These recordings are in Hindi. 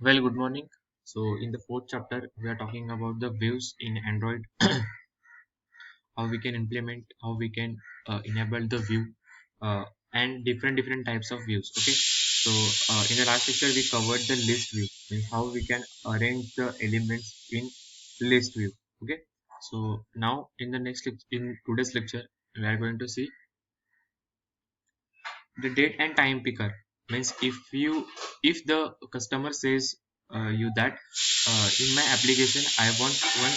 Well, good morning. So, in the fourth chapter, we are talking about the views in Android, how we can implement, how we can enable the view, and different types of views. Okay. So, in the last lecture, we covered the list view, means how we can arrange the elements in list view. Okay. So now, in today's lecture, we are going to see the date and time picker. Means if the customer says you that in my application I want one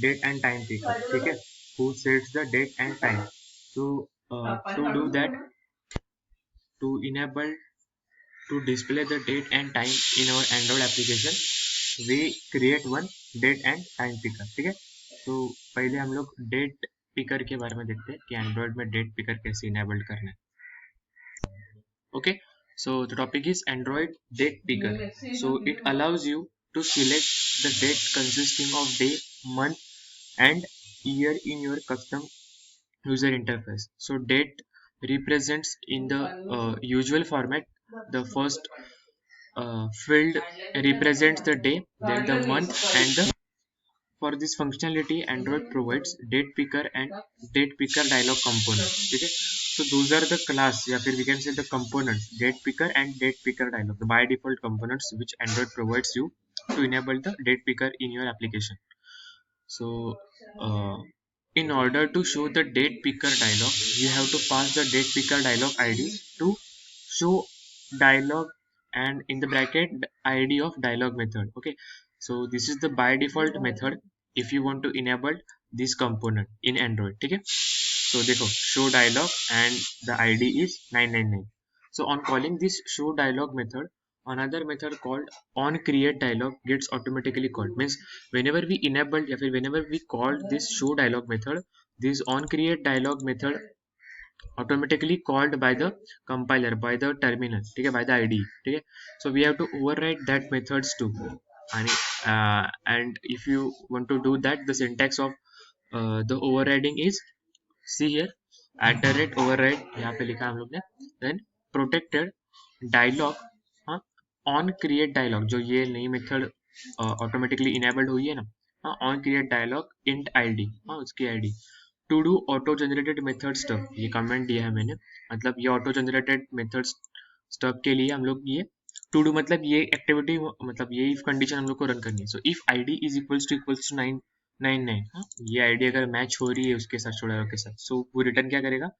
date and time picker, okay, who sets the date and time. So to do that, to enable, to display the date and time in our Android application, we create one date and time picker. ठीक है. तो पहले हम लोग डेट पिकर के बारे में देखते हैं कि एंड्रॉइड में डेट पिकर कैसे इनेबल्ड करना है. Okay, so the topic is Android date picker. So it allows you to select the date consisting of day, month and year in your custom user interface. So date represents in the usual format. The first field represents the day, then the month and the. For this functionality, Android provides date picker and date picker dialog components. Okay, so those are the class, या फिर we can say the components, date picker and date picker dialog, the by default components which Android provides you to enable the date picker in your application. So in order to show the date picker dialog, you have to pass the date picker dialog ID to show dialog and in the bracket the ID of dialog method. Okay, so this is the by default method if you want to enable this component in Android. Okay, so देखो show dialog and the ID is 999. So on calling this show dialog method, another method called on create dialog gets automatically called. Means whenever we enable या फिर whenever we call this show dialog method, this on create dialog method automatically called by the compiler, by the terminal, ठीक है, by the IDE, ठीक है. So we have to override that methods too. And if you want to do that, the syntax of the overriding is, see here, @override यहाँ पे लिखा है हम लोग ने, then protected dialog, हाँ, on create dialog, जो ये नई मेथड ऑटोमेटिकली इनेबल्ड हुई है ना, हाँ, on create dialog int ID, हाँ, उसकी ID. To do auto generated method stub, ये कमेंट दिया है मैंने, मतलब ये ऑटो जनरेटेड मेथड स्टब के लिए हम लोग ये टू डू मतलब ये एक्टिविटी, मतलब ये इफ कंडीशन हम लोग को रन करनी है. So if ID is equals to 999, हाँ, ये आईडी अगर मैच हो रही है उसके साथ, छोड़ा के साथ, सो वो रिटर्न क्या करेगा,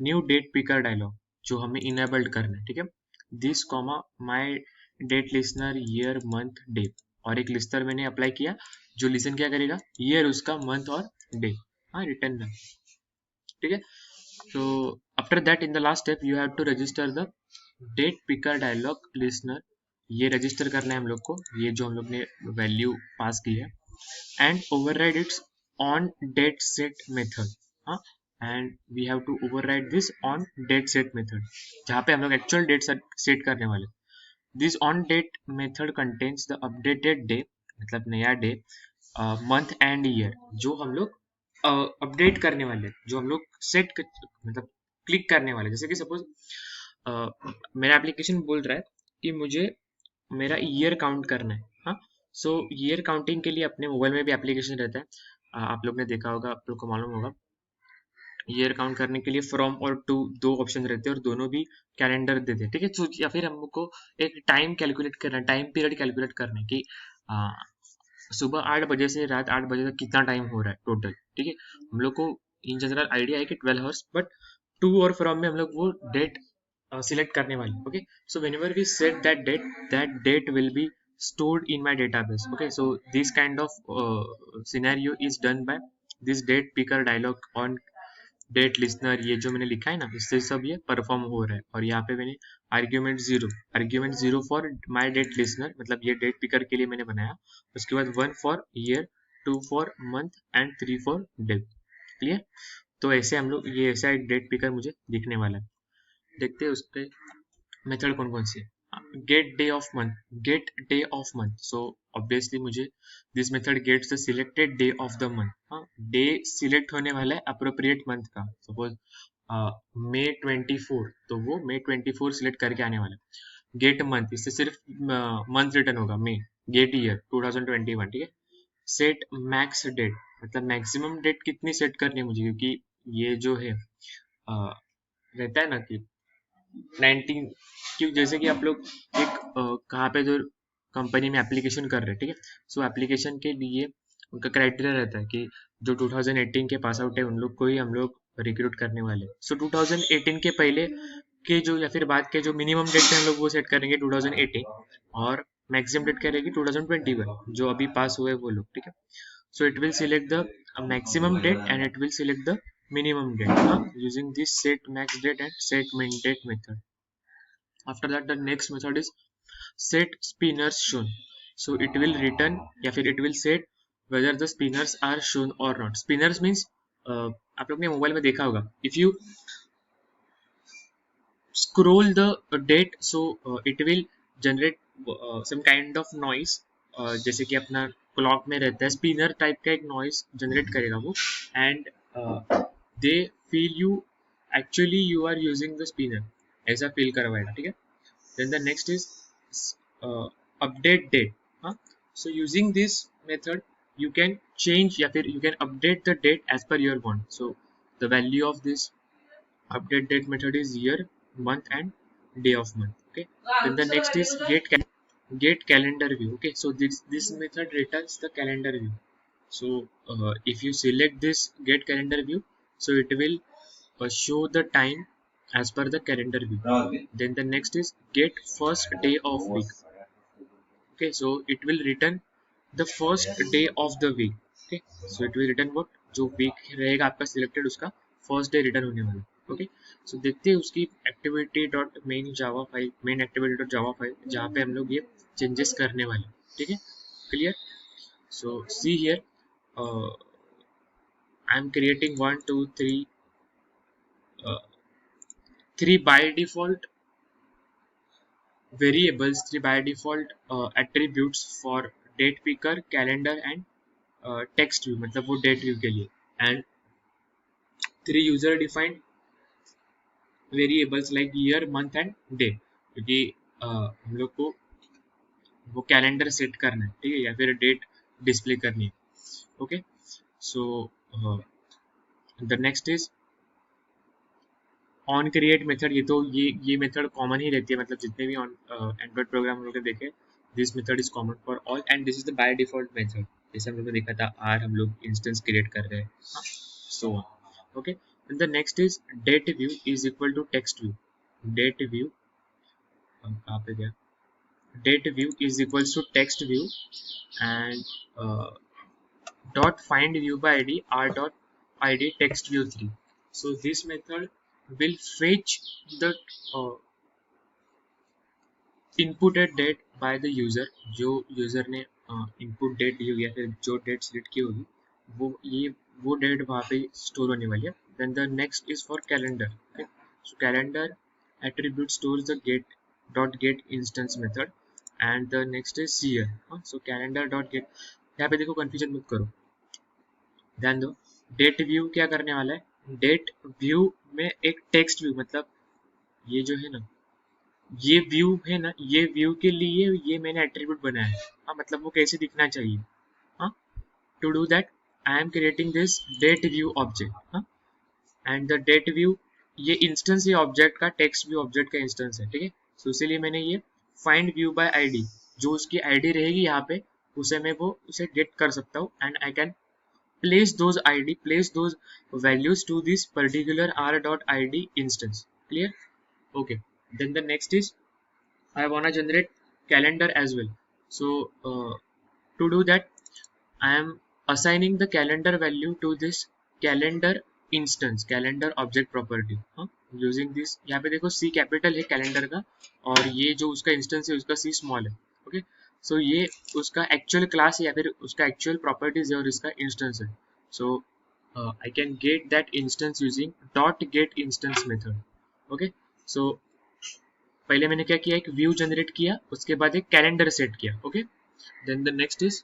न्यू डेट पिकर डायलॉग, जो हमें इनेबल्ड करना है. ठीक है, this comma my date listener year month day, और एक लिस्टर मैंने अप्लाई किया जो लिसन क्या करेगा, ईयर उसका, मंथ और डे, हाँ, रिटर्न में. ठीक है, so after that in the last step you have to register the date picker dialog listener. ये रजिस्टर करना है हम लोग को, ये जो हम लोग ने वैल्यू पास की है, and override its on date set method, हाँ, and we have to override this on date set method, जहाँ पे हम लोग एक्चुअल डेट सेट करने वाले. This on date method contains the updated day, मतलब नया डे, मंथ एंड ईयर, जो हम लोग अपडेट करने वाले, जो हम लोग मतलब क्लिक करने वाले. जैसे कि सपोज मेरा एप्लीकेशन बोल रहा है कि मुझे मेरा ईयर काउंट करना है, हाँ. सो ईयर काउंटिंग के लिए अपने मोबाइल में भी एप्लीकेशन रहता है, आप लोग ने देखा होगा, आप लोग को मालूम होगा. ईयर काउंट करने के लिए फ्रॉम और टू दो ऑप्शन रहते हैं और दोनों भी कैलेंडर देते हैं. ठीक है, तो या फिर हमको एक टाइम कैलकुलेट करना है, टाइम पीरियड कैलकुलेट करना है कि सुबह 8 बजे से रात 8 बजे तक कितना टाइम हो रहा है टोटल. ठीक है, हम लोग को इन जनरल आइडिया है कि 12 आवर्स, बट टू और फ्रॉम में हम लोग वो डेट सिलेक्ट करने वाले. Okay, so whenever we set that date will be stored in my database. Okay, so this kind of scenario is done by this date picker dialog on date listener. ये जो मैंने लिखा है ना, इससे सब ये परफॉर्म हो रहा है. और यहाँ पे मैंने argument zero for my date listener, मतलब ये डेट पिकर के लिए मैंने बनाया. उसके बाद 1 for year, 2 for month and 3 for day. Clear. तो ऐसे हम लोग, ये ऐसा एक डेट पिकर मुझे दिखने वाला है. देखते हैं उसके मेथड कौन कौन सी है. Get day of month. So obviously मुझे this method gets the selected day of the month. हाँ, डे सिलेक्ट होने वाला है अप्रोप्रिएट मंथ का. सपोज May 24, तो वो May 24 सिलेक्ट करके आने वाला है. गेट मंथ, इससे सिर्फ मंथ रिटर्न होगा, मई। गेट ईयर 2021, ठीक है। सेट मैक्स डेट, मतलब मैक्सिमम डेट कितनी सेट करनी है मुझे, क्योंकि ये जो है रहता है ना कि 19, क्यों जैसे कि आप लोग एक कहाँ पे जो कंपनी में एप्लीकेशन कर रहे हैं, ठीक है। सो एप्लीकेशन के लिए उनका क्राइटेरिया रहता है कि जो 2018 के पास आउट है उन लोग को ही हम लोग रिक्रूट करने वाले। सो 2018 के पहले के जो या फिर बाद के जो मिनिमम डेट है हम लोग वो सेट करेंगे 2018, और मैक्सिमम डेट करेंगे 2021, जो अभी पास हुए वो लोग, ठीक है। So it will select the maximum date and it will select the minimum date using this set max date and set min date method. After that, the next method is set spinners shown. So it will return या फिर it will set whether the spinners are shown or not. Spinners means आप लोग ने मोबाइल में देखा होगा, if you scroll the date, so it will generate some kind of noise, जैसे कि अपना क्लॉक में रहता है स्पिनर टाइप का एक नॉइज जनरेट करेगा वो, and they feel you actually you are using the spinner, ऐसा फील करवाएगा, ठीक है। Then the next is update date, हाँ। So using this method you can change या फिर you can update the date as per your want. So the value of this update date method is year, month and day of month, okay. Then the next is get calendar view, okay. So this method returns the calendar view. So if you select this get calendar view, so it will show the time as per the calendar view. Then the next is get first day of week, okay. So it will return the first day of the week, okay. So it will return what, जो week रहेगा आपका selected उसका first day return होने वाला, okay. So देखते हैं उसकी activity dot main Java file, main activity dot Java file, जहाँ पे हम लोग ये चेंजेस करने वाले, ठीक है, clear. So see here, I am creating 1 2 3 3 by default variables, 3 by default attributes for date picker, calendar and text view, मतलब वो डेट व्यू के लिए, and 3 user defined variables like year, month and day, क्योंकि हम लोग को वो कैलेंडर सेट करना है, ठीक है, या फिर डेट डिस्प्ले करनी है, okay. So the next is on create method. ये तो ये मेथड कॉमन ही रहती है, मतलब जितने भी ऑन एंड्रॉइड प्रोग्राम हम लोग ने देखे, this method is common for all and this is the by default method. जैसे हम लोग ने देखा था आर हम लोग इंस्टेंस क्रिएट कर रहे हैं, so okay. And the next is date view is equal to text view. Date view कहाँ पे गया, date view is equals to text view and dot find view by id r dot id text view 3. So this method will fetch the inputted date by the user, जो यूजर ने इनपुट डेट दी होगी या फिर जो डेट सिलेक्ट की होगी वो डेट वहाँ पे स्टोर होने वाली है। Then the next is for calendar, okay. So calendar attribute stores the get instance method and the next is seer, so calendar dot get, यहाँ पे देखो कंफ्यूजन मत करो, ध्यान दो। डेट व्यू क्या करने वाला है, डेट व्यू में एक टेक्स्ट व्यू, मतलब ये जो है ना, ये व्यू है ना, ये व्यू के लिए ये मैंने एट्रीब्यूट बनाया है, हाँ, मतलब वो कैसे दिखना चाहिए, हाँ। To do that I am creating this date view object, हाँ, एंड द डेट व्यू ये इंस्टेंस, ये ऑब्जेक्ट का टेक्स्ट व्यू ऑब्जेक्ट का इंस्टेंस है, ठीक है। सो इसीलिए मैंने ये फाइंड व्यू बाय आईडी, जो उसकी आईडी रहेगी यहाँ पे उसे मैं वो उसे गेट कर सकता हूँ, and I can place those values to this particular r.id instance, clear, okay. Then the next is I want to generate calendar as well. So to do that I am assigning the calendar value to this calendar instance, calendar object property, using this, यहाँ पे देखो C कैपिटल है कैलेंडर का और ये जो उसका इंस्टेंस है उसका C स्मॉल है, ओके। सो ये उसका एक्चुअल क्लास है या फिर उसका एक्चुअल प्रॉपर्टीज है और इसका इंस्टेंस है। So I can get that instance using dot get instance method, okay. So पहले मैंने क्या किया, एक व्यू जनरेट किया, उसके बाद एक कैलेंडर सेट किया, okay. Then the next is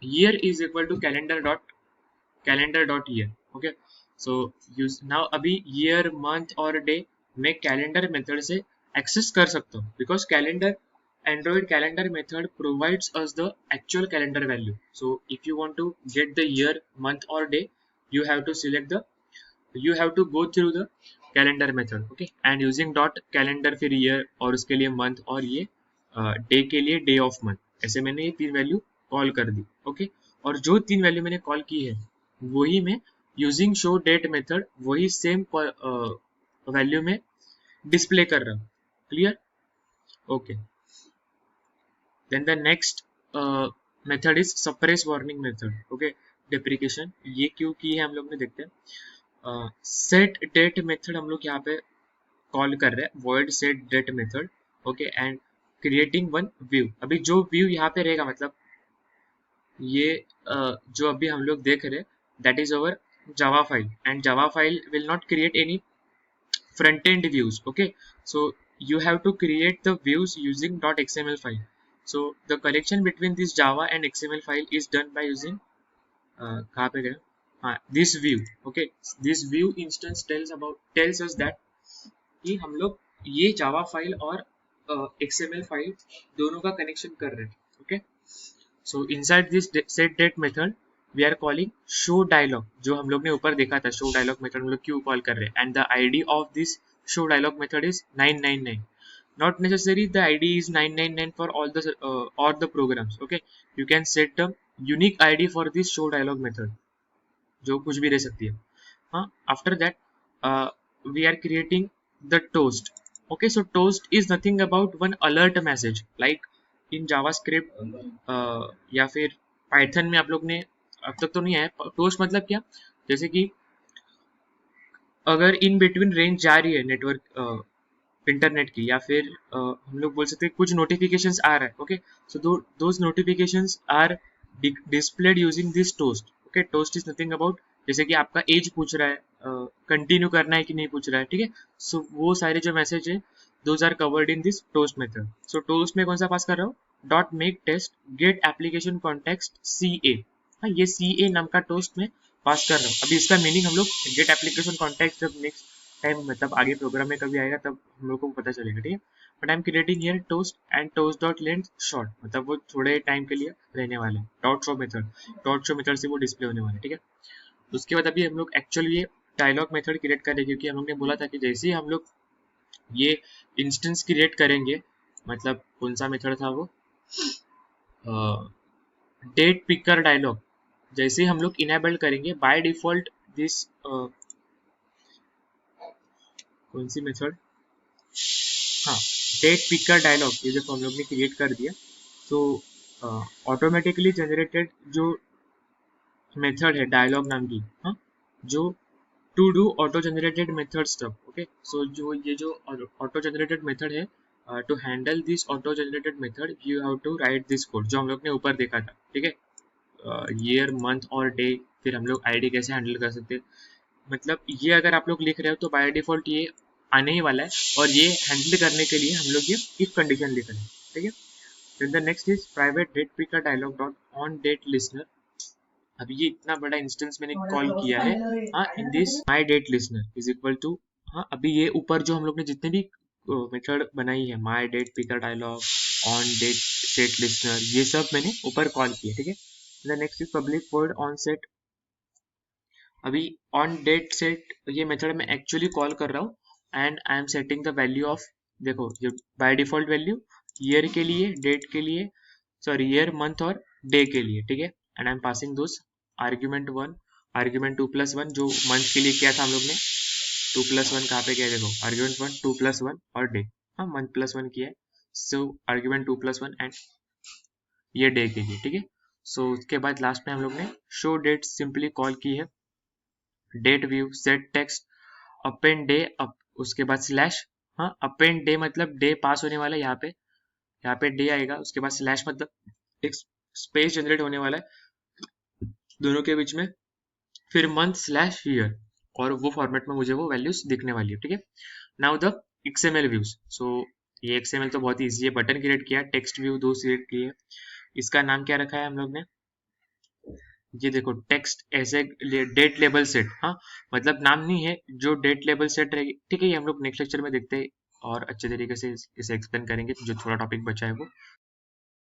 year is equal to calendar dot year, okay. So use now अभी year, month और day मैं calendar मेथड से एक्सेस कर सकता हूँ, because calendar Android calendar method provides us the actual calendar value. So if you want to get the year, month or day, you have to select the, you have to go through the calendar method. Okay, and using dot calendar फिर year और उसके लिए month और ये day के लिए day of month, ऐसे मैंने ये 3 वैल्यू कॉल कर दी. ओके, और जो 3 वैल्यू मैंने कॉल की है वही मैं यूजिंग शो डेट मेथड वही सेम वैल्यू में डिस्प्ले कर रहा हूँ. Clear? Okay. Then the next method is suppress warning method. Okay, deprecation. ये क्यों की है हम लोग ने देखते हैं. Set date method हम लोग यहाँ पे कॉल कर रहे हैं, void set date method. Okay, and creating one view. अभी जो view यहाँ पे रहेगा मतलब ये जो अभी हम लोग देख रहे हैं that is our Java file, and Java file will not create any front end views. Okay, so you have to create the views using .xml file. So the connection between this Java and XML file is done by using कहाँ पे गया, हाँ, this view. Okay, this view instance tells us that कि हम लोग ये Java फाइल और XML फाइल दोनों का कनेक्शन कर रहे हैं. Okay, so inside this set date method we are calling show dialog, जो हम लोग ने ऊपर देखा था. show dialog method हम लोग क्यों कॉल कर रहे हैं, and the ID of this show dialog method is 999. Not necessary the ID is 999 for all the programs. Okay, you can set the unique ID for this show dialog method, जो कुछ भी रह सकती है. हाँ, after that we are creating the toast. Okay, so toast is nothing about one alert message like in JavaScript या फिर Python में आप लोग ने अब तक तो नहीं है. टोस्ट मतलब क्या, जैसे कि अगर इन बिटवीन रेंज जा रही है नेटवर्क इंटरनेट की, या फिर हम लोग बोल सकते हैं कुछ नोटिफिकेशंस आ रहा है. Okay, so those notifications are displayed using this toast. Okay, toast is nothing about, जैसे कि आपका एज पूछ रहा है, कंटिन्यू करना है कि नहीं पूछ रहा है. ठीक है, सो वो सारे जो मैसेज है those are covered in this toast method. So toast में कौन सा पास कर रहा हूँ, dot make text get application context CA. हाँ, ये CA नाम का टोस्ट में पास कर रहा हूँ. अभी इसका मीनिंग हम लोग गेट एप्लीकेशन कॉन्टेक्स्ट जब नेक्स्ट टाइम मतलब आगे प्रोग्राम में कभी आएगा तब हम लोग को पता चलेगा. ठीक है, but I am creating here toast and toast dot length short, मतलब वो थोड़े टाइम के लिए रहने वाले हैं. डॉट शो मेथड से वो डिस्प्ले होने वाले. ठीक है, उसके बाद अभी हम लोग एक्चुअली ये डायलॉग मेथड क्रिएट करेंगे, क्योंकि हम लोग ने बोला था कि जैसे ही हम लोग ये इंस्टेंस क्रिएट करेंगे, मतलब कौन सा मेथड था वो, डेट पिकर डायलॉग, जैसे ही हम लोग इनेबल करेंगे बाय डिफॉल्ट दिस कौन सी मेथड, हाँ, डेट पिकर डायलॉग, ये देखो हम लोग ने क्रिएट कर दिया. तो ऑटोमेटिकली जनरेटेड जो मेथड है डायलॉग नाम की, हाँ, जो to do auto generated method stuff. Okay, so जो ये जो ऑटो जनरेटेड मेथड है, to handle this auto generated method you have to write this code जो हम लोग ने ऊपर देखा था. ठीक है, ईयर, मंथ और डे, फिर हम लोग आईडी कैसे हैंडल कर सकते हैं, मतलब ये अगर आप लोग लिख रहे हो तो बाय डिफॉल्ट ये आने ही वाला है, और ये हैंडल करने के लिए हम लोग ये इफ कंडीशन लिख रहे हैं. ठीक है, then the next is private date picker dialog dot on date listener. अभी ये इतना बड़ा इंस्टेंस मैंने कॉल किया है, हाँ, in this my date listener is equal to, हाँ, अभी ये ऊपर जो हम लोग ने जितने भी मेथड बनाई है, my date picker dialog, on date set listener, ये सब मैंने ऊपर कॉल किया. ठीक है, the next is public void on set. अभी ऑन डेट सेट ये मेथड मैं एक्चुअली कॉल कर रहा हूँ, and I am setting the value of, देखो ये बाय डिफॉल्ट वैल्यू ईयर के लिए, डेट के लिए, सॉरी ईयर, मंथ और डे के लिए. ठीक है, and I M passing those argument 1, argument 2+1, जो मंथ के लिए किया था हम लोग ने, 2+1 कहाँ पे किया, देखो आर्ग्यूमेंट 1, 2+1 और डे, हाँ, मंथ +1 किया है, सो आर्ग्यूमेंट 2+1 एंड ये डे के लिए. ठीक है, सो उसके बाद लास्ट में हम लोग ने शो डेट सिंपली कॉल की है, date view set text append day up, उसके बाद स्लैश, हाँ, अपेंड डे मतलब डे पास होने वाला है, यहाँ पे डे आएगा, उसके बाद स्लैश मतलब एक स्पेस जनरेट होने वाला है दोनों के बीच में, फिर मंथ स्लैश ईयर, और वो फॉर्मेट में मुझे वो वैल्यूज दिखने वाली है. ठीक है, नाउ द XML व्यूज. सो ये XML तो बहुत ईजी है, बटन क्रिएट किया, टेक्स्ट व्यू 2 क्रिएट किए, इसका नाम क्या रखा है हम लोग ने, ये देखो टेक्स्ट ऐसे डेट लेबल सेट, हाँ, मतलब नाम नहीं है, जो डेट लेबल सेट रहेगी. ठीक है, ये हम लोग नेक्स्ट लेक्चर में देखते हैं और अच्छे तरीके से इसे एक्सप्लेन करेंगे जो थोड़ा टॉपिक बचा है वो।